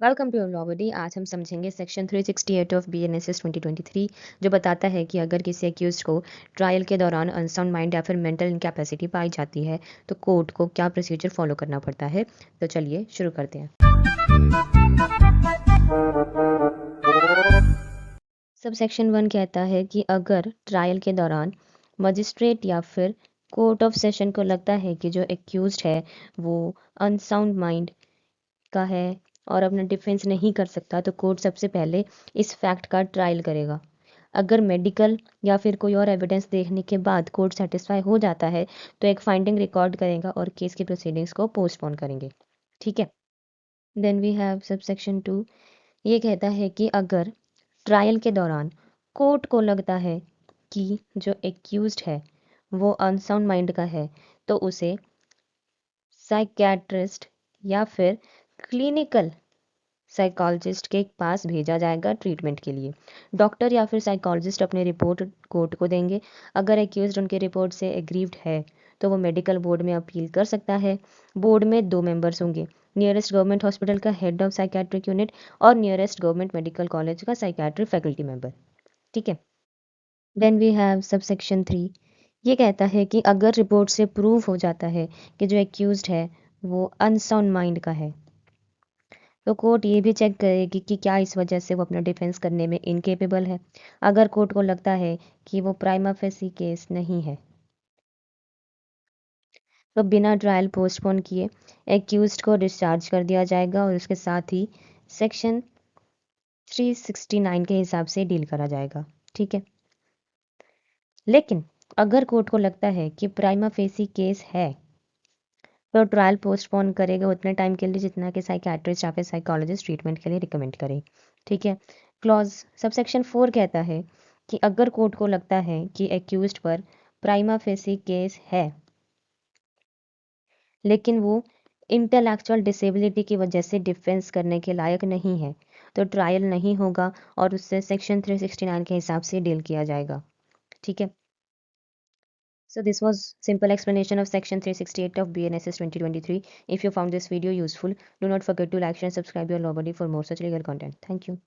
Welcome to लॉबडी। आज हम समझेंगे सेक्शन 368 ऑफ BNSS 2023 जो बताता है कि अगर किसी एक्यूज को ट्रायल के दौरान अनसाउंड माइंड या फिर मेंटल इनकैपेसिटी पाई जाती है तो कोर्ट को क्या प्रोसीजर फॉलो करना पड़ता है। तो चलिए शुरू करते हैं। सब सेक्शन 1 कहता है कि अगर ट्रायल के दौरान मजिस्ट्रेट या फिर कोर्ट ऑफ सेशन को लगता है कि जो एक्यूज है वो अनसाउंड माइंड का है और अपना डिफेंस नहीं कर सकता तो कोर्ट सबसे पहले इस फैक्ट का ट्रायल करेगा। अगर मेडिकल या फिर कोई और एविडेंस देखने के बाद कोर्ट सेटिस्फाई हो जाता है तो एक फाइंडिंग रिकॉर्ड करेगा और केस की प्रोसीडिंग्स को पोस्टपोन करेंगे। ठीक है। Then we have sub section 2। ये कहता है कि अगर ट्रायल के दौरान कोर्ट को लगता है कि जो एक्यूज्ड है वो अनसाउंड माइंड का है तो उसे साइकियाट्रिस्ट या फिर क्लिनिकल साइकोलॉजिस्ट के पास भेजा जाएगा ट्रीटमेंट के लिए। डॉक्टर या फिर साइकोलॉजिस्ट अपनी रिपोर्ट कोर्ट को देंगे। अगर एक्यूज्ड उनकी रिपोर्ट से एग्रीव्ड है तो वो मेडिकल बोर्ड में अपील कर सकता है। बोर्ड में 2 मेंबर्स होंगे, नियरेस्ट गवर्नमेंट हॉस्पिटल का हेड ऑफ साइकियाट्रिक यूनिट और नियरेस्ट गवर्नमेंट मेडिकल कॉलेज का साइकियाट्रिक फैकल्टी मेंबर। ठीक है। Then we have sub section 3। ये कहता है कि अगर रिपोर्ट से प्रूव हो जाता है कि जो एक्यूज्ड है वो अनसाउंड माइंड का है तो कोर्ट ये भी चेक करेगी कि क्या इस वजह से वो अपना डिफेंस करने में इनकेपेबल है। अगर कोर्ट को लगता है कि वो प्राइमा फेसी केस नहीं है तो बिना ट्रायल पोस्टपोन किए एक्यूज्ड को डिस्चार्ज कर दिया जाएगा और उसके साथ ही सेक्शन 369 के हिसाब से डील करा जाएगा। ठीक है। लेकिन अगर कोर्ट को लगता है कि प्राइमा फेसी केस है तो ट्रायल पोस्टपोन करेगा उतने टाइम के लिए जितना कि साइकियाट्रिस्ट या फिर साइकोलॉजिस्ट ट्रीटमेंट के लिए रिकमेंड करे। ठीक है। क्लॉज सबसेक्शन 4 कहता है कि अगर कोर्ट को लगता है कि एक्यूज्ड पर प्राइमा फेसी केस है लेकिन वो इंटेलेक्चुअल डिसेबिलिटी की वजह से डिफेंस करने के लायक नहीं है तो ट्रायल नहीं होगा और उससे सेक्शन 369 के हिसाब से डील किया जाएगा। ठीक है। So this was simple explanation of section 368 of BNSS 2023. If you found this video useful, do not forget to like, share and subscribe your law buddy for more such legal content. Thank you.